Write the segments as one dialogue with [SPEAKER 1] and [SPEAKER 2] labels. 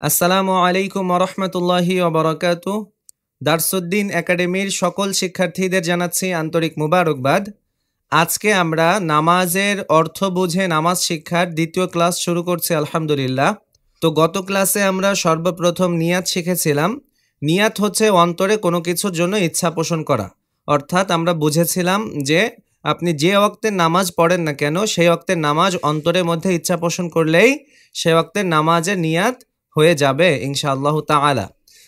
[SPEAKER 1] আসসালামু আলাইকুম ওরহমতুল্লাহি ওবরাকাতু। দারসুদ্দিন একাডেমির সকল শিক্ষার্থীদের জানাচ্ছি আন্তরিক মুবারকবাদ। আজকে আমরা নামাজের অর্থ বুঝে নামাজ শিক্ষার দ্বিতীয় ক্লাস শুরু করছি আলহামদুলিল্লাহ। তো গত ক্লাসে আমরা সর্বপ্রথম নিয়াত শিখেছিলাম। নিয়াত হচ্ছে অন্তরে কোনো কিছুর জন্য ইচ্ছা পোষণ করা। অর্থাৎ আমরা বুঝেছিলাম যে আপনি যে ওয়াক্তের নামাজ পড়েন না কেন, সেই ওয়াক্তের নামাজ অন্তরের মধ্যে ইচ্ছা পোষণ করলেই সেই ওয়াক্তের নামাজের নিয়াত হয়ে যাবে ইনশাআল্লাহ তাআলা।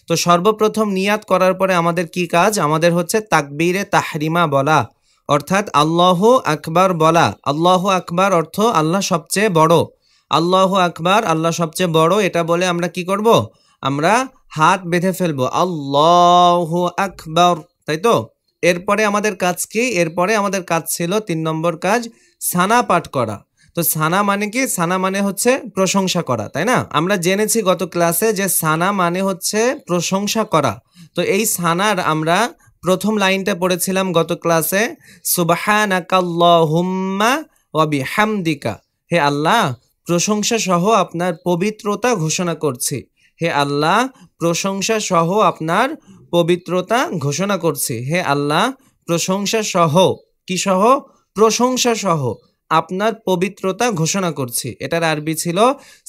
[SPEAKER 1] তো সর্বপ্রথম নিয়াত করার পরে আমাদের কি কাজ? আমাদের হচ্ছে তাকবীরে তাহরিমা বলা, অর্থাৎ আল্লাহু আকবার বলা। আল্লাহু আকবার অর্থ আল্লাহ সবচেয়ে বড়। আল্লাহু আকবার, আল্লাহ সবচেয়ে বড়, এটা বলে আমরা কি করব? আমরা হাত বেঁধে ফেলবো, আল্লাহু আকবার, তাই তো? এরপরে আমাদের কাজ কি? এরপরে আমাদের কাজ ছিল ৩ নম্বর কাজ, সানা পাঠ করা। তো সানা মানে কি? সানা মানে হচ্ছে প্রশংসা করা, তাই না? আমরা জেনেছি গত ক্লাসে যে সানা মানে হচ্ছে প্রশংসা করা। তো এই সানার আমরা প্রথম লাইনটা পড়েছিলাম গত ক্লাসে, সুবহানাকাল্লাহুম্মা ওয়া বিহামদিকা। হে আল্লাহ, প্রশংসা সহ আপনার পবিত্রতা ঘোষণা করছি। হে আল্লাহ, প্রশংসা সহ আপনার পবিত্রতা ঘোষণা করছি। হে আল্লাহ, প্রশংসা সহ, কি সহ? প্রশংসা সহ আপনার পবিত্রতা ঘোষণা করছি। এটার আরবি ছিল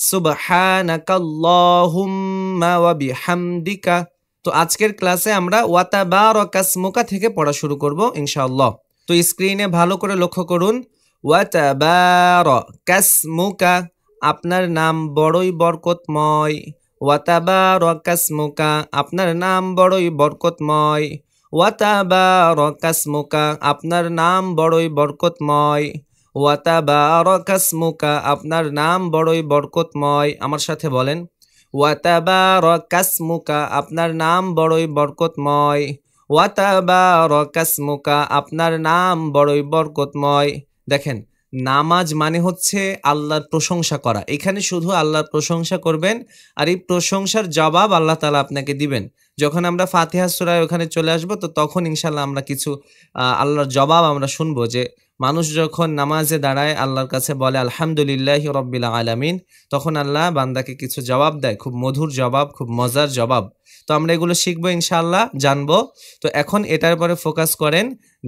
[SPEAKER 1] সুবহানাকাল্লাহুম্মা ওয়া বিহামদিকা। তো আজকের ক্লাসে আমরা ওয়াতাবারাকাসমুকা থেকে পড়া শুরু করব ইনশাআল্লাহ। তো স্ক্রিনে ভালো করে লক্ষ্য করুন, ওয়াতাবারাকাসমুকা, আপনার নাম বড়ই বরকতময়। ওয়াতাবারাকাসমুকা, আপনার নাম বড়ই বরকতময়। ওয়াতাবারাকাসমুকা, আপনার নাম বড়ই বরকতময়। ওয়াতাবারাকাসমুকা, আপনার নাম বড়ই বরকতময়। আমার সাথে বলেন, ওয়াতাবারাকাসমুকা, আপনার নাম বড়ই বরকতময়। ওয়াতাবারাকাসমুকা, আপনার নাম বড়ই বরকতময়। দেখেন, নামাজ মানে হচ্ছে আল্লাহর প্রশংসা করা। এখানে শুধু আল্লাহর প্রশংসা করবেন, আর এই প্রশংসার জবাব আল্লাহ তাআলা আপনাকে দিবেন। যখন আমরা ফাতিহা সূরায় ওখানে চলে আসব, তো তখন ইনশাআল্লাহ আমরা কিছু আল্লাহর জবাব আমরা শুনবো, যে মানুষ যখন নামাজে দাঁড়ায় আল্লাহর কাছে বলে আলহামদুলিল্লাহি রাব্বিল আলামিন, তখন আল্লাহ বান্দাকে কিছু জবাব দেয়, খুব মধুর জবাব, খুব মজার জবাব। তো আমরা এগুলো শিখবো ইনশাআল্লাহ, জানবো। তো এখন এটার পরে ফোকাস করেন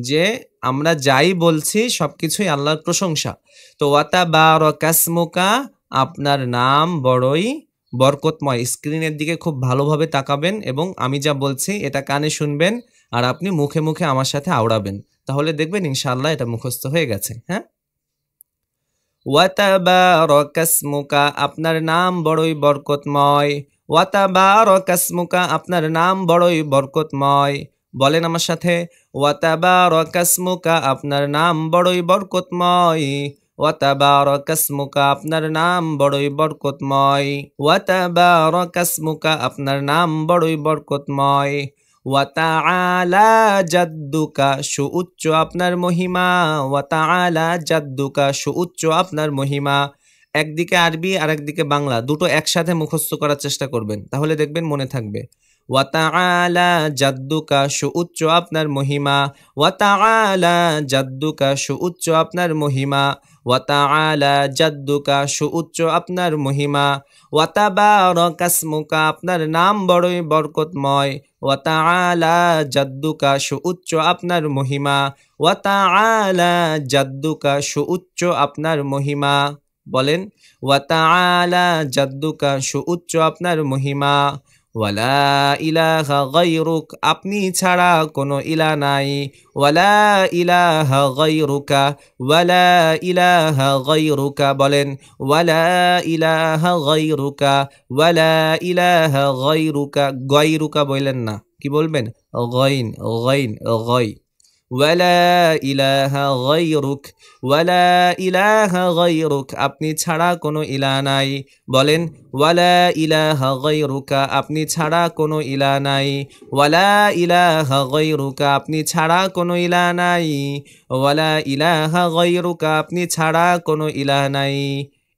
[SPEAKER 1] যে আমরা যাই বলছি সবকিছুই আল্লাহর প্রশংসা। তো ওয়াতাবারাকাসমুকা, আপনার নাম বড়ই বরকতময়। স্ক্রিনের দিকে খুব ভালোভাবে তাকাবেন এবং আমি যা বলছি এটা কানে শুনবেন, আর আপনি মুখে মুখে আমার সাথে আওড়াবেন। তাহলে দেখবেন ইনশাআল্লাহ এটা মুখস্থ হয়ে গেছে। হ্যাঁ, ওয়াতাবারাকাসমুকা, আপনার নাম বড়ই বরকতময়। ওয়াতাবারাকাসমুকা, আপনার নাম বড়ই বরকতময়। বলেন আমার সাথে, ওয়াতাবারাকাসমুকা, আপনার নাম বড়ই বরকতময়। ওয়াতাবারাকাসমুকা, আপনার নাম বড়ই বরকতময়। ওয়াতাবারাকাসমুকা, আপনার নাম বড়ই বরকতময়। ওয়া তাআলা জাদ্দুকা, সুউচ্চ আপনার মহিমা। ওয়া তাআলা জাদ্দুকা, সুউচ্চ আপনার মহিমা। একদিকে আরবি আর একদিকে বাংলা, দুটো একসাথে মুখস্থ করার চেষ্টা করবেন, তাহলে দেখবেন মনে থাকবে। ওয়া তাআলা জাদ্দুকা, সুউচ্চ আপনার মহিমা। ওয়া তাআলা জাদ্দুকা, সুউচ্চ আপনার মহিমা। ওয়া তাআলা জাদ্দুকা, সুউচ্চ আপনার মহিমা। ওয়া তাবারাকাসমুকা, আপনার নাম বড়ই বরকতময়। ওয়া তাআলা জাদ্দুকা, সুউচ্চ আপনার মহিমা। ওয়া তাআলা জাদ্দুকা, সুউচ্চ আপনার মহিমা। বলেন, ওয়া তাআলা জাদ্দুকা, সুউচ্চ আপনার মহিমা। ওয়ালা ইলাহা গায়রুক, আপনি ছাড়া কোনো ইলাহ নাই। ওয়ালা ইলাহা গায়রুকা, ওয়ালা ইলাহা গায়রুকা। বলেন, ওয়ালা ইলাহা গায়রুকা, ওয়ালা ইলাহা গায়রুকা। গায়রুকা বললেন না, কি বলবেন? গাইন, গাইন, গাই। ওয়ালা ইলাহা গায়রুক, ওয়ালা ইলাহা গায়রুক, আপনি ছাড়া কোনো ইলাহ নাই। বলেন, ওয়ালা ইলাহা গায়রুকা, আপনি ছাড়া কোনো ইলাহ নাই। ওয়ালা ইলাহা গায়রুকা, আপনি ছাড়া কোনো ইলাহ নাই। ওয়ালা ইলাহা গায়রুকা, আপনি ছাড়া কোনো ইলাহ নাই।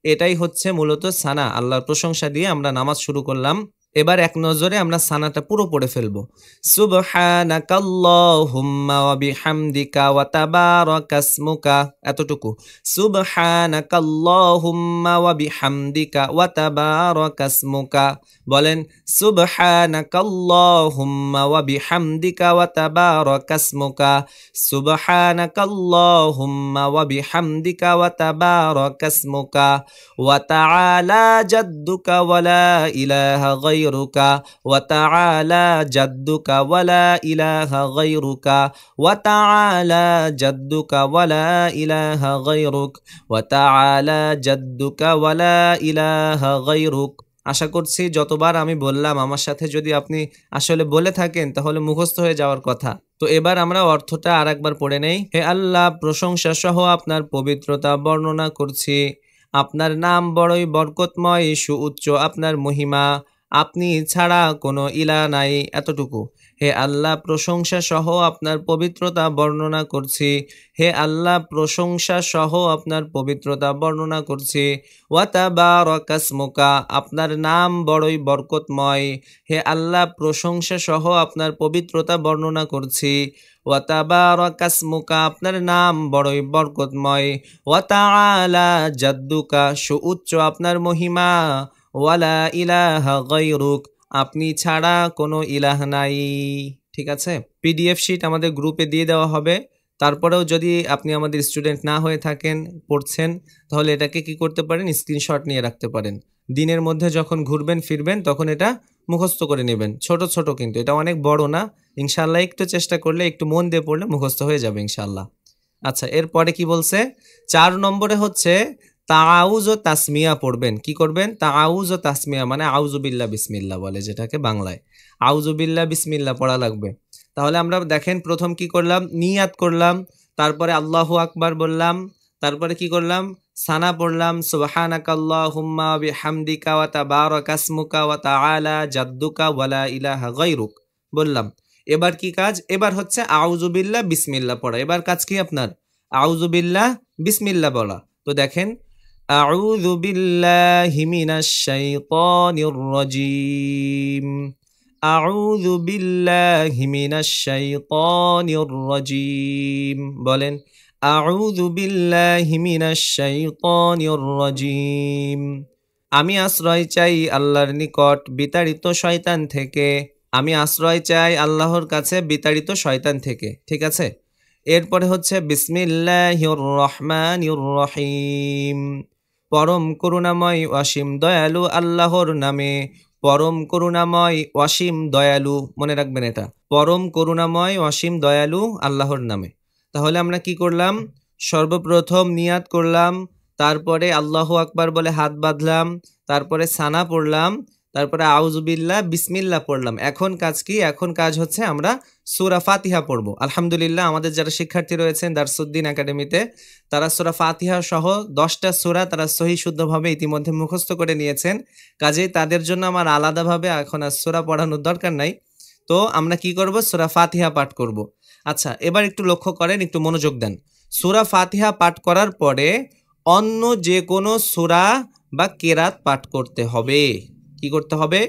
[SPEAKER 1] এটাই হচ্ছে মূলত সানা, আল্লাহর প্রশংসা দিয়ে আমরা নামাজ শুরু করলাম। এবার এক নজরে আমরা সানাটা পুরো পড়ে ফেলবো। সুবহানাকাল্লাহুম্মা ওয়া বিহামদিকা ওয়া তাবারাকাসমুকা, এতটুকু। সুবহানাকাল্লাহুম্মা ওয়া বিহামদিকা ওয়া তাবারাকাসমুকা। বলেন সুবহানাকাল্লাহুম্মা ওয়া বিহামদিকা ওয়া তাবারাকাসমুকা। সুবহানাকাল্লাহুম্মা ওয়া বিহামদিকা ওয়া তাবারাকাসমুকা ওয়া তাআলা জাদ্দুকা ওয়া লা ইলাহা গায়রুকা ওয়া তাআলা জাদ্দুকা ওয়া লা ইলাহা গায়রুকা ওয়া তাআলা জাদ্দুকা ওয়া লা ইলাহা গায়রুক ওয়া তাআলা জাদ্দুকা ওয়া লা ইলাহা গায়রুক। আশা করছি যতবার আমি বললাম আমার সাথে যদি আপনি আসলে বলে থাকেন তাহলে মুখস্থ হয়ে যাওয়ার কথা। তো এবার আমরা অর্থটা আরেকবার পড়ে নেই। হে আল্লাহ, প্রশংসা সহ আপনার পবিত্রতা বর্ণনা করছি। আপনার নাম বড়ই বরকতময়, সুউচ্চ আপনার মহিমা, আপনি ছাড়া কোনো ইলা নাই, এতটুকু। হে আল্লাহ, প্রশংসা সহ আপনার পবিত্রতা বর্ণনা করছি। হে আল্লাহ, প্রশংসা সহ আপনার পবিত্রতা বর্ণনা করছি। ওয়া তাবারাকাসমুকা, আপনার নাম বড়ই বরকতময়। হে আল্লাহ, প্রশংসা সহ আপনার পবিত্রতা বর্ণনা করছি। ওয়া তাবারাকাসমুকা, আপনার নাম বড়ই বরকতময়। ওয়া তাআলা জাদ্দুকা, সুউচ্চ আপনার মহিমা। ওয়ালা ইলাহা গায়রুক, আপনি ছাড়া কোনো ইলাহ নাই। ঠিক আছে, পিডিএফ শিট আমাদের গ্রুপে দিয়ে দেওয়া হবে। তারপরেও যদি আপনি আমাদের স্টুডেন্ট না হয়ে থাকেন, পড়ছেন, তাহলে এটাকে কি করতে পারেন, স্ক্রিনশট নিয়ে রাখতে পারেন। দিনের মধ্যে যখন ঘুরবেন ফিরবেন তখন এটা মুখস্থ করে নেবেন। ছোট ছোট, কিন্তু এটা অনেক বড় না। ইনশাআল্লাহ একটু চেষ্টা করলে, একটু মন দিয়ে পড়লে মুখস্থ হয়ে যাবে ইনশাআল্লাহ। আচ্ছা, এরপরে কি বলছে? 4 নম্বরে হচ্ছে তাআউজ ও তাসমিয়া পড়বেন। কি করবেন? তাআউজ ও তাসমিয়া মানে আউযুবিল্লাহ বিসমিল্লাহ বলে, যেটাকে বাংলায় আউযুবিল্লাহ বিসমিল্লাহ পড়া লাগবে। তাহলে আমরা দেখেন প্রথম কি করলাম, নিয়াত করলাম, তারপরে আল্লাহু আকবার বললাম, তারপরে কি করলাম, সানা পড়লাম, সুবহানাকাল্লাহুম্মা বিহামদিকা ওয়া তাবারাকাসমুকা ওয়া তাআলা জাদ্দুকা ওয়া লা ইলাহা গায়রুক বললাম। এবার কি কাজ? এবার হচ্ছে আউযুবিল্লাহ বিসমিল্লাহ পড়া। এবার কাজ কি আপনার? আউযুবিল্লাহ বিসমিল্লাহ বলা। তো দেখেন, আউযু বিল্লাহি মিনাশ শাইতানির রাজীম, আউযু বিল্লাহি মিনাশ শাইতানির রাজীম। বলেন আউযু বিল্লাহি মিনাশ শাইতানির রাজীম। আমি আশ্রয় চাই আল্লাহর নিকট বিতাড়িত শয়তান থেকে। আমি আশ্রয় চাই আল্লাহর কাছে বিতাড়িত শয়তান থেকে। ঠিক আছে, এরপরে হচ্ছে বিসমিল্লাহির রহমানির রহিম, পরম করুণাময় অসীম দয়ালু আল্লাহর নামে। পরম করুণাময় অসীম দয়ালু, মনে রাখবেন এটা, পরম করুণাময় অসীম দয়ালু আল্লাহর নামে। তাহলে আমরা কি করলাম? সর্বপ্রথম নিয়াত করলাম, তারপরে আল্লাহু আকবার বলে হাত বাঁধলাম, তারপরে সানা পড়লাম, তারপরে আউযুবিল্লাহ বিসমিল্লাহ পড়লাম। এখন কাজ কি? এখন কাজ হচ্ছে আমরা সূরা ফাতিহা পড়ব। আলহামদুলিল্লাহ, আমাদের যারা শিক্ষার্থী রয়েছেন দারসুদ্দিন একাডেমিতে, তারা সূরা ফাতিহা সহ 10টা সূরা তারা সহি শুদ্ধভাবে ইতিমধ্যে মুখস্থ করে নিয়েছেন। কাজেই তাদের জন্য আমার আলাদাভাবে এখন আর সূরা পড়ানোর দরকার নাই। তো আমরা কি করব? সূরা ফাতিহা পাঠ করব। আচ্ছা, এবার একটু লক্ষ্য করেন, একটু মনোযোগ দেন। সূরা ফাতিহা পাঠ করার পরে অন্য যে কোনো সূরা বা কেরাত পাঠ করতে হবে। কি করতে হবে?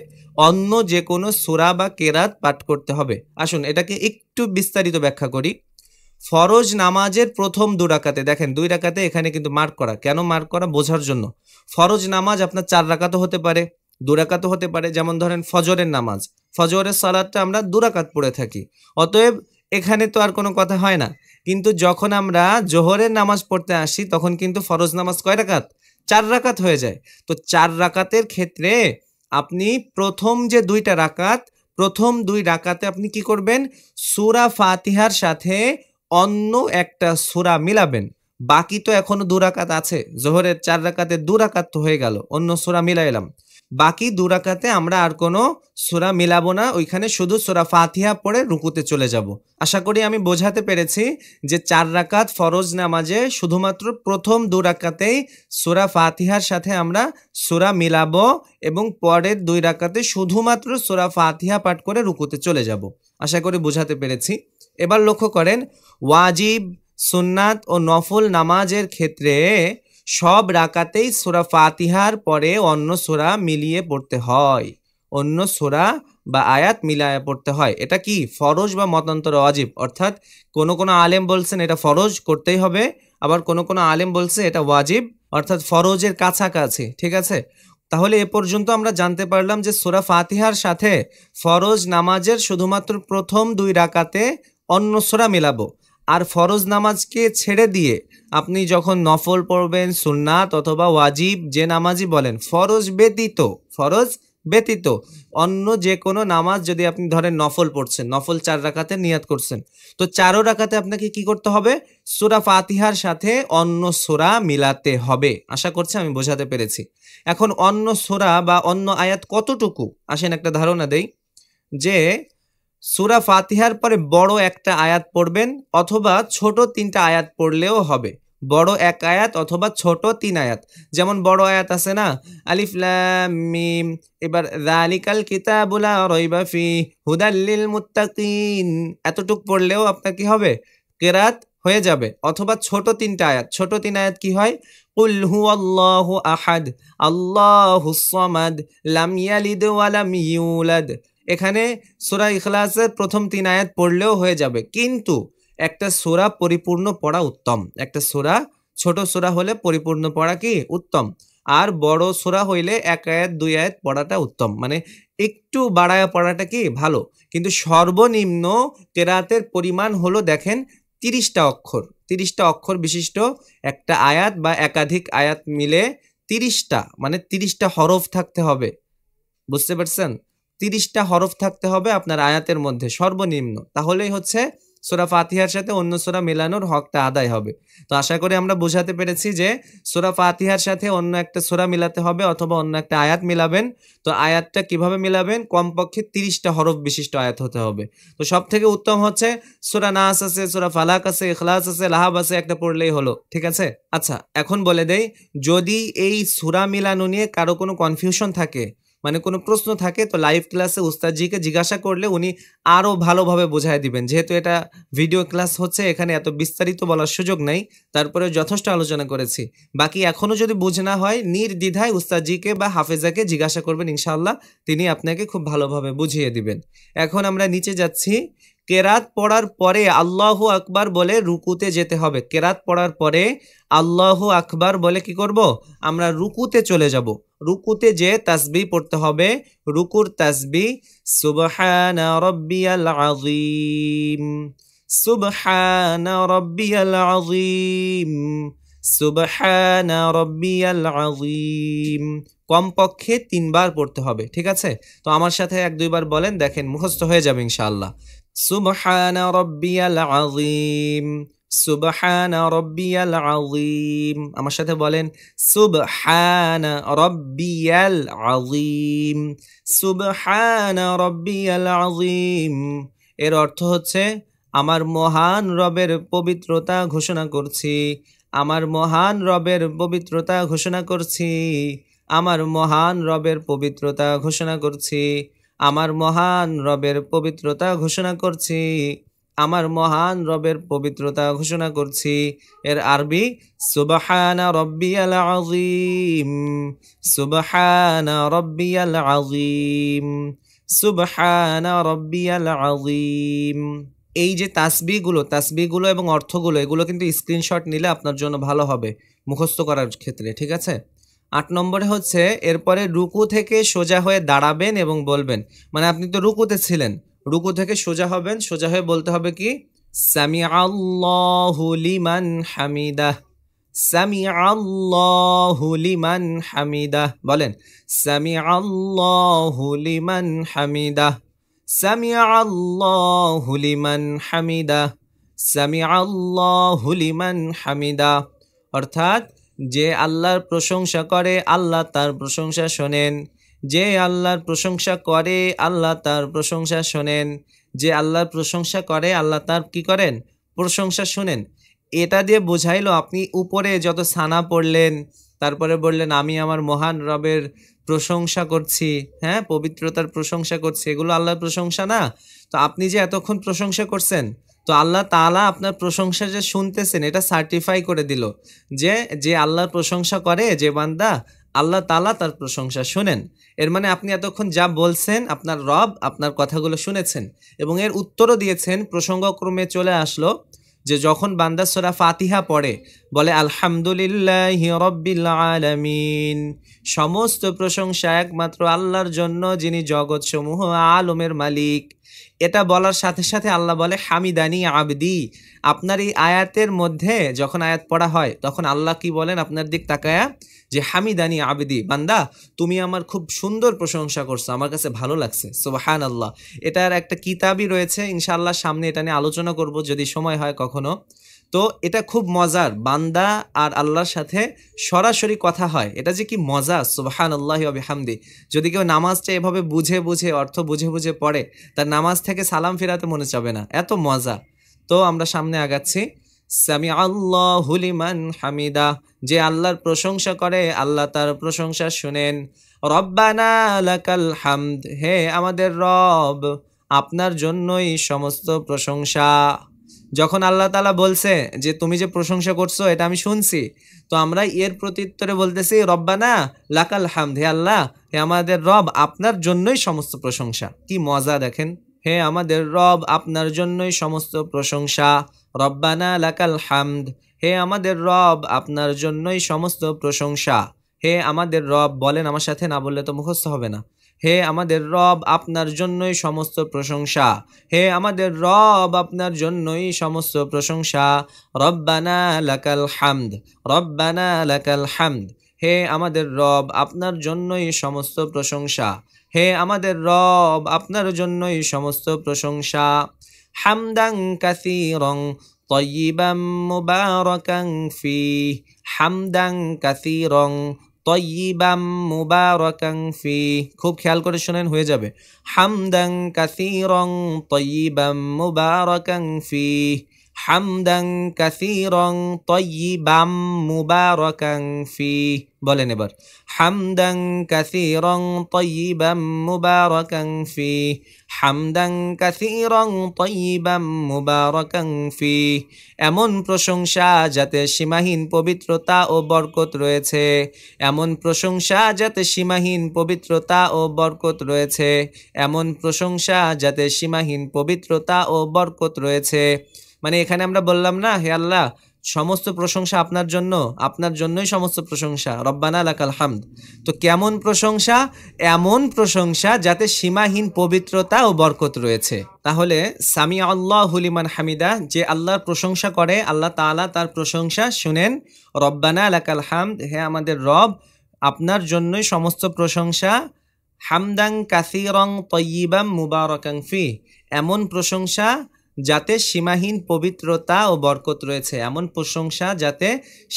[SPEAKER 1] অন্য যে কোনো সূরা বা কেরাত পাঠ করতে হবে। আসুন এটাকে একটু বিস্তারিত ব্যাখ্যা করি। ফরজ নামাজের প্রথম 2 রাকাতে, দেখেন 2 রাকাতে এখানে কিন্তু মার্ক করা। কেন মার্ক করা? বোঝার জন্য। ফরজ নামাজ আপনার 4 রাকাতও হতে পারে, 2 রাকাতও হতে পারে। যেমন ধরেন ফজরের নামাজ, ফজরের সালাতটা আমরা 2 রাকাত পড়ে থাকি। অতএব এখানে তো আর কোনো কথা হয় না। কিন্তু যখন আমরা জোহরের নামাজ পড়তে আসি তখন কিন্তু ফরজ নামাজ কয় রাকাত? 4 রাকাত হয়ে যায়। তো 4 রাকাতের ক্ষেত্রে আপনি প্রথম যে 2টা রাকাত, প্রথম 2 রাকাতে আপনি কি করবেন? সূরা ফাতিহার সাথে অন্য একটা সূরা মিলাবেন। বাকি তো এখনো 2 রাকাত আছে। জোহরের 4 রাকাতে 2 রাকাত তো হয়ে গেল, অন্য সূরা মিলাইলাম। বাকি 2 রাকাতে আমরা আর কোনো সূরা মিলাবো না, ওইখানে শুধু সূরা ফাতিহা পড়ে রুকুতে চলে যাব। আশা করি আমি বোঝাতে পেরেছি যে 4 রাকাত ফরজ নামাজে শুধুমাত্র প্রথম 2 রাকাতেই সূরা ফাতিহার সাথে আমরা সূরা মিলাবো এবং পরের 2 রাকাতে শুধুমাত্র সূরা ফাতিহা পাঠ করে রুকুতে চলে যাব। আশা করি বোঝাতে পেরেছি। এবার লক্ষ্য করেন, ওয়াজিব, সুন্নাত ও নফল নামাজের ক্ষেত্রে সব রাকাতেই সূরা ফাতিহার পরে অন্য সূরা মিলিয়ে পড়তে হয়। অন্য সূরা বা আয়াত মিলায়া পড়তে হয়। এটা কি ফরজ বা মতান্তরে ওয়াজিব, অর্থাৎ কোনো আলেম বলছেন এটা ফরজ করতেই হবে, আবার কোনো আলেম বলছে এটা ওয়াজিব অর্থাৎ ফরজের কাছাকাছি। ঠিক আছে, তাহলে এ পর্যন্ত আমরা জানতে পারলাম যে সূরা ফাতিহার সাথে ফরজ নামাজের শুধুমাত্র প্রথম 2 রাকাতে অন্য সূরা মিলাবো, আর ফরজ নামাজকে ছেড়ে দিয়ে আপনি যখন নফল পড়বেন, সুন্নাত অথবা ওয়াজিব যে নামাজই বলেন, ফরজ ব্যতীত অন্য যে কোনো নামাজ যদি আপনি ধরেন নফল পড়ছেন, নফল 4 রাকাতে নিয়াত করছেন, তো 4 রাকাতে আপনাকে কি করতে হবে? সূরা ফাতিহার সাথে অন্য সূরা মিলাতে হবে। আশা করছি আমি বোঝাতে পেরেছি। এখন অন্য সূরা বা অন্য আয়াত কতটুকু, আসেন একটা ধারণা দেই যে সূরা ফাতিহার পরে বড় একটা আয়াত পড়বেন অথবা ছোট 3টা আয়াত পড়লেও হবে। বড় 1 আয়াত অথবা ছোট 3 আয়াত। যেমন বড় আয়াত আছে না, আলিফ লাম মিম, এবার যালিকাল কিতাবু লা রাইবা ফিহি হুদাল লিল মুত্তাকিন, এতটুক পড়লেও আপনার কি হবে? কিরাত হয়ে যাবে। অথবা ছোট 3টা আয়াত, ছোট 3 আয়াত কি হয়? কুল হুয়াল্লাহু আহাদ, আল্লাহুস সামাদ, লাম ইয়ালিদ ওয়া লাম ইউলাদ। এখানে সূরা ইখলাসের প্রথম 3 আয়াত পড়লেও হয়ে যাবে, কিন্তু একটা সূরা পরিপূর্ণ পড়া উত্তম। একটা সূরা, ছোট সূরা হলে পরিপূর্ণ পড়া কি উত্তম, আর বড় সূরা হইলে 1 আয়াত 2 আয়াত পড়াটা উত্তম, মানে একটু বাড়ায়া পড়াটা কি ভালো। কিন্তু সর্বনিম্ন কেরাতের পরিমাণ হলো দেখেন 30টা অক্ষর। 30টা অক্ষর বিশিষ্ট একটা আয়াত বা একাধিক আয়াত মিলে 30টা, মানে 30টা হরফ থাকতে হবে। বুঝতে পারছেন? 30টা হরফ থাকতে হবে আপনার আয়াতের মধ্যে সর্বনিম্ন, তাহলেই হচ্ছে সূরা ফাতিহার সাথে অন্য সূরা মেলানোর হকটা আদায় হবে। তো আশা করি আমরা বোঝাতে পেরেছি যে সূরা ফাতিহার সাথে অন্য একটা সূরা মিলাতে হবে অথবা অন্য একটা আয়াত মিলাবেন। তো আয়াতটা কিভাবে মিলাবেন? কমপক্ষে 30টা হরফ বিশিষ্ট আয়াত হতে হবে। তো সবথেকে উত্তম হচ্ছে সূরা নাস আছে, সূরা ফালাক আছে, ইখলাস আছে, লাহাব আছে, একটা পড়লেই হলো। ঠিক আছে? আচ্ছা, এখন বলে দেই, যদি এই সূরা মিলানো নিয়ে কারো কোনো কনফিউশন থাকে, মানে কোনো প্রশ্ন থাকে, তো লাইভ ক্লাসে উস্তাদজিকে জিজ্ঞাসা করলে উনি আরো ভালোভাবে বোঝায় দিবেন। যেহেতু এটা ভিডিও ক্লাস হচ্ছে, এখানে এত বিস্তারিত বলার সুযোগ নাই, তারপরে যথেষ্ট আলোচনা করেছি। বাকি এখনো যদি বুঝ না হয়, নির্দ্বিধায় উস্তাদজিকে বা হাফেজাকে জিজ্ঞাসা করবেন, ইনশাআল্লাহ তিনি আপনাকে খুব ভালোভাবে বুঝিয়ে দিবেন। এখন আমরা নিচে যাচ্ছি। কেরাত পড়ার পরে আল্লাহু আকবার বলে রুকুতে যেতে হবে। কেরাত পড়ার পরে আল্লাহু আকবার বলে কি করব? আমরা রুকুতে চলে যাব। রুকুতে যে তাসবিহ পড়তে হবে, রুকুর তাসবিহ সুবহানা রাব্বিয়াল আযীম, সুবহানা রাব্বিয়াল আযীম, সুবহানা রাব্বিয়াল আযীম, কমপক্ষে 3 বার পড়তে হবে। ঠিক আছে? তো আমার সাথে 1-2 বার বলেন, দেখেন মুখস্থ হয়ে যাবে ইনশাআল্লাহ। সুবহানা রাব্বিয়াল আযীম, সুবহানা রাব্বিয়াল আযীম। আমার সাথে বলেন সুবহানা রাব্বিয়াল আযীম, সুবহানা রাব্বিয়াল আযীম। এর অর্থ হচ্ছে আমার মহান রবের পবিত্রতা ঘোষণা করছি, আমার মহান রবের পবিত্রতা ঘোষণা করছি, আমার মহান রবের পবিত্রতা ঘোষণা করছি, আমার মহান রবের পবিত্রতা ঘোষণা করছি, আমার মহান রবের পবিত্রতা ঘোষণা করছি। এর আরবি সুবহানা রাব্বিয়াল আযীম, সুবহানা রাব্বিয়াল আযীম, সুবহানা রাব্বিয়াল আযীম। এই যে তাসবিহগুলো এবং অর্থগুলো, এগুলো কিন্তু স্ক্রিনশট নিলে আপনার জন্য ভালো হবে মুখস্থ করার ক্ষেত্রে। ঠিক আছে? 8 নম্বরে হচ্ছে এরপরে রুকু থেকে সোজা হয়ে দাঁড়াবেন এবং বলবেন, মানে আপনি তো রুকুতে ছিলেন, রুকু থেকে সোজা হবেন, সোজা হয়ে বলতে হবে কি? সামিআল্লাহু লিমান হামিদাহ, সামিআল্লাহু লিমান হামিদাহ। বলেন সামিআল্লাহু লিমান হামিদাহ, সামিআল্লাহু লিমান হামিদাহ, সামিআল্লাহু লিমান হামিদাহ। অর্থাৎ যে আল্লাহর প্রশংসা করে আল্লাহ তার প্রশংসা শোনেন, যে আল্লাহর প্রশংসা করে আল্লাহ তার প্রশংসা শোনেন, যে আল্লাহর প্রশংসা করে আল্লাহ তার কি করেন? প্রশংসা শোনেন। এটা দিয়ে বোঝাইলো আপনি উপরে যত সানা পড়লেন, তারপরে বললেন আমি আমার মহান রবের প্রশংসা করছি, হ্যাঁ, পবিত্রতার প্রশংসা করছি, এগুলো আল্লাহর প্রশংসা না? তো আপনি যে এতক্ষণ প্রশংসা করছেন, তো আল্লাহ তাআলা আপনার প্রশংসা যে শুনতেছেন এটা সার্টিফাই করে দিল যে যে আল্লাহর প্রশংসা করে যে বান্দা, আল্লাহ তাআলা তার প্রশংসা শুনেন। এর মানে আপনি এতক্ষণ যা বলছেন আপনার রব আপনার কথাগুলো শুনেছেন এবং এর উত্তরও দিয়েছেন। প্রসঙ্গক্রমে চলে আসলো যে যখন বান্দা সূরা ফাতিহা পড়ে বলে আলহামদুলিল্লাহি রাব্বিল আলামিন, সমস্ত প্রশংসা একমাত্র আল্লাহর জন্য যিনি জগৎসমূহ আলমের মালিক। এটা বলার সাথে সাথে আল্লাহ বলে হামিদানি আবদি। আপনার এই আয়াতের মধ্যে যখন আয়াত পড়া হয় তখন আল্লাহ কি বলেন আপনার দিক তাকায়া যে হামিদানি আবদি, বান্দা তুমি আমার খুব সুন্দর প্রশংসা করছো, আমার কাছে ভালো লাগছে। সুবহানাল্লাহ। এটার একটা কিতাবই রয়েছে, ইনশাআল্লাহ সামনে এটা নিয়ে আলোচনা করব যদি সময় হয় কখনো। তো এটা খুব মজার, বান্দা আর আল্লাহর সাথে সরাসরি কথা হয়, এটা যে কি মজা। সুবহানাল্লাহি ওয়া বিহামদি। যদি কেউ নামাজটা এভাবে বুঝে বুঝে অর্থ বুঝে বুঝে পড়ে তার নামাজ থেকে সালাম ফিরাতে মনে চাবে না, এত মজা। তো আমরা সামনে আগাচ্ছি। সামি আল্লাহু লিমান হামিদা, যে আল্লাহর প্রশংসা করে আল্লাহ তার প্রশংসা শুনেন। রব্বানা লাকাল হামদ, হে আমাদের রব আপনার জন্যই সমস্ত প্রশংসা। যখন আল্লাহ তাআলা বলছে যে তুমি যে প্রশংসা করছো এটা আমি শুনছি, তো আমরা এর প্রত্যুত্তরে বলতেছি রব্বানা লাকাল হামদ, হে আল্লাহ হে আমাদের রব আপনার জন্যই সমস্ত প্রশংসা। কি মজা দেখেন, হে আমাদের রব আপনার জন্যই সমস্ত প্রশংসা। রব্বানা লাকাল হামদ, হে আমাদের রব আপনার জন্যই সমস্ত প্রশংসা। হে আমাদের রব, বলেন আমার সাথে, না বললে তো মুখস্থ হবে না। হে আমাদের রব আপনার জন্যই সমস্ত প্রশংসা। হে আমাদের রব আপনার জন্যই সমস্ত প্রশংসা। রব্বানা লাকাল হামদ, রব্বানা লাকাল হামদ, হে আমাদের রব আপনার জন্যই সমস্ত প্রশংসা। হে আমাদের রব আপনার জন্যই সমস্ত প্রশংসা। হামদান কাসীরান তাইয়িবান মুবারাকান ফীহ, হামদান কাসীরান তাইয়িবান মুবারাকান ফীহ। খুব খেয়াল করে শুনেন, হয়ে যাবে। হামদান কাসীরান তাইয়িবান মুবারাকান ফীহ, হামদান কাসীরান তাইয়িবান মুবারাকান ফীহ। বলেন এবার, হামদান কাসীরান তাইয়িবান মুবারাকান ফীহ, হামদান কাসীরান তাইয়িবান মুবারাকান ফীহ। এমন প্রশংসা যাতে সীমাহীন পবিত্রতা ও বরকত রয়েছে, এমন প্রশংসা যাতে সীমাহীন পবিত্রতা ও বরকত রয়েছে, এমন প্রশংসা যাতে সীমাহীন পবিত্রতা ও বরকত রয়েছে। মানে এখানে আমরা বললাম না, হে আল্লাহ সমস্ত প্রশংসা আপনার জন্য, আপনার জন্যই সমস্ত প্রশংসা, রব্বানা লাকাল হামদ। তো কেমন প্রশংসা? এমন প্রশংসা যাতে সীমাহীন পবিত্রতা ও বরকত রয়েছে। তাহলে সামি আল্লাহু লিমান হামিদা, যে আল্লাহর প্রশংসা করে আল্লাহ তাআলা তার প্রশংসা শুনেন। রব্বানা লাকাল হামদ, হে আমাদের রব আপনার জন্যই সমস্ত প্রশংসা। হামদান কাসীরান তাইয়িবান মুবারাকান ফীহ, এমন প্রশংসা যাতে সীমাহীন পবিত্রতা ও বরকত রয়েছে, এমন প্রশংসা যাতে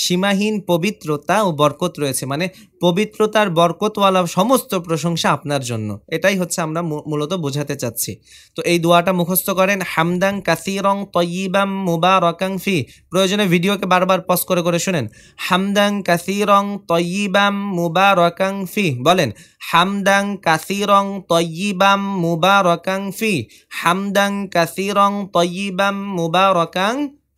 [SPEAKER 1] সীমাহীন পবিত্রতা ও বরকত রয়েছে, মানে পবিত্রতার বরকতওয়ালা সমস্ত প্রশংসা আপনার জন্য। এটাই হচ্ছে আমরা মূলত বোঝাতে চাচ্ছি। তো এই দোয়াটা মুখস্থ করেন, হামদান কাসীরান তাইয়িবান মুবারাকান ফীহ। প্রয়োজনে ভিডিওকে বারবার পজ করে করে শুনেন। হামদান কাসীরান তাইয়িবান মুবারাকান ফীহ। বলেন, হামদান কাসীরান তাইয়িবান মুবারাকান ফীহ, হামদান কাসীরান তাইয়িবান মুবারাকান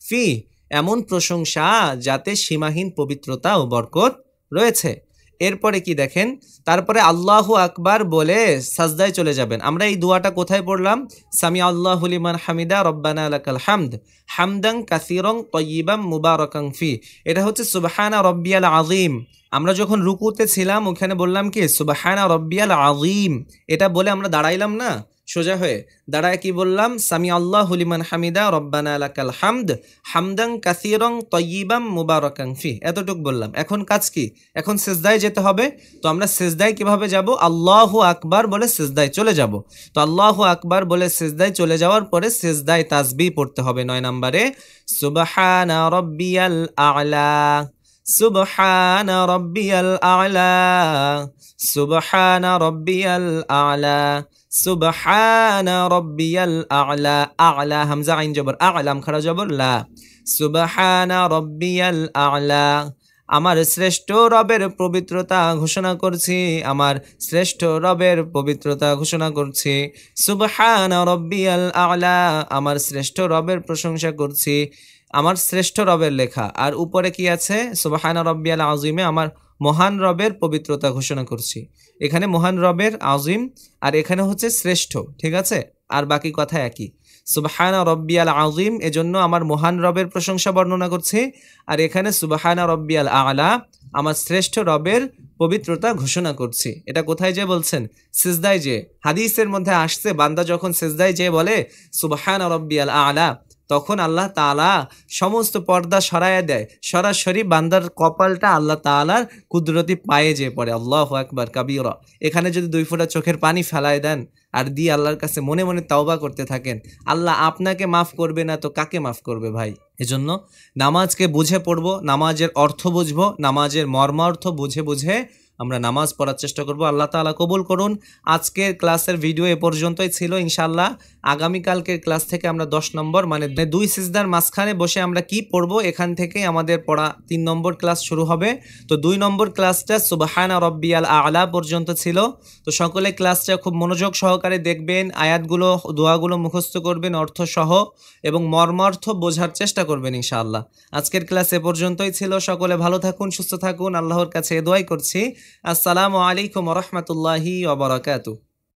[SPEAKER 1] ফীহ। এমন প্রশংসা যাতে সীমাহীন পবিত্রতা ও বরকত রয়েছে। এরপরে কি দেখেন, তারপরে আল্লাহু আকবার বলে সাজদায় চলে যাবেন। আমরা এই দোয়াটা কোথায় পড়লাম? সামি আল্লাহু লিমান হামিদা রব্বানা লাকাল হামদ, হামদান কাসীরান তাইয়িবান মুবারাকান ফীহ। এটা হচ্ছে সুবহানা রাব্বিয়াল আযীম। আমরা যখন রুকুতে ছিলাম ওখানে বললাম কি সুবহানা রাব্বিয়াল আযীম, এটা বলে আমরা দাঁড়াইলাম না, সোজা হয়ে দাঁড়ায় কি বললাম? সামি আল্লাহু লিমান হামিদা রব্বানা লাকাল হামদ, হামদান কাসীরান তাইয়িবান মুবারাকান ফীহ। এতটুক বললাম। এখন কাজ কি? এখন সিজদায় যেতে হবে। তো আমরা সিজদায় কিভাবে যাব? আল্লাহু আকবার বলে সিজদায় চলে যাব। তো আল্লাহু আকবার বলে সিজদায় চলে যাওয়ার পরে সিজদায় তাসবিহ পড়তে হবে 9 নম্বরে, সুবহানা রাব্বিয়াল আ'লা, সুবহানা রাব্বিয়াল আ'লা, সুবহানা রাব্বিয়াল আ'লা, সুবহানা রাব্বিয়াল আ'লা। আ'লা হামজা আইন জবর, আ'লাম খারা জবর লা, সুবহানা রাব্বিয়াল আ'লা। আমার শ্রেষ্ঠ রবের পবিত্রতা ঘোষণা করছি, আমার শ্রেষ্ঠ রবের পবিত্রতা ঘোষণা করছি। সুবহানা রাব্বিয়াল আ'লা, আমার শ্রেষ্ঠ রবের প্রশংসা করছি, আমার শ্রেষ্ঠ রবের লেখা। আর উপরে কি আছে? সুবহানা রাব্বিয়াল আযীমে আমার মহান রবের পবিত্রতা ঘোষণা করছি। এখানে মহান রবের আজিম আর এখানে হচ্ছে শ্রেষ্ঠ, ঠিক আছে? আর বাকি কথা একই। সুবহানা রব্বিয়াল আজিম, এজন্য আমার মহান রবের প্রশংসা বর্ণনা করছি। আর এখানে সুবহানা রব্বিয়াল আলা, আমার শ্রেষ্ঠ রবের পবিত্রতা ঘোষণা করছি। এটা কোথায় যে বলছেন? সিজদায় যে। হাদিসের মধ্যে আসছে বান্দা যখন সিজদায় যে বলে সুবহানা রব্বিয়াল আলা, তখন আল্লাহ তাআলা সমস্ত পর্দা সরাইয়া দেয়, সরাসরি বান্দার কপালটা আল্লাহ তাআলার কুদরতি পায়ে যেয়ে পড়ে। আল্লাহু আকবার কাবীরা। এখানে যদি 2 ফোঁটা চোখের পানি ফেলায় দেন আর দিয়ে আল্লাহর কাছে মনে মনে তাওবা করতে থাকেন, আল্লাহ আপনাকে মাফ করবে না তো কাকে মাফ করবে ভাই? এজন্য নামাজকে বুঝে পড়ব, নামাজের অর্থ বুঝবো, নামাজের মর্মার্থ বুঝে বুঝে আমরা নামাজ পড়ার চেষ্টা করব। আল্লাহ তাআলা কবুল করুন। আজকের ক্লাসের ভিডিও এ পর্যন্তই ছিল। ইনশাআল্লাহ আগামীকালকের ক্লাস থেকে আমরা 10 নম্বর মানে 2 সিজদার মাঝখানে বসে আমরা কি পড়বো এখান থেকেই আমাদের পড়া 3 নম্বর ক্লাস শুরু হবে। তো 2 নম্বর ক্লাসটা সুবহানা রব্বিয়াল আলা পর্যন্ত ছিল। তো সকলে ক্লাসটা খুব মনোযোগ সহকারে দেখবেন, আয়াতগুলো দোয়াগুলো মুখস্থ করবেন অর্থ সহ এবং মর্মার্থ বোঝার চেষ্টা করবেন ইনশাআল্লাহ। আজকের ক্লাস এ পর্যন্তই ছিল। সকলে ভালো থাকুন, সুস্থ থাকুন, আল্লাহর কাছে দোয়াই করছি। আসসালামু আলাইকুম ওয়া রাহমাতুল্লাহি ওয়া বারাকাতুহু।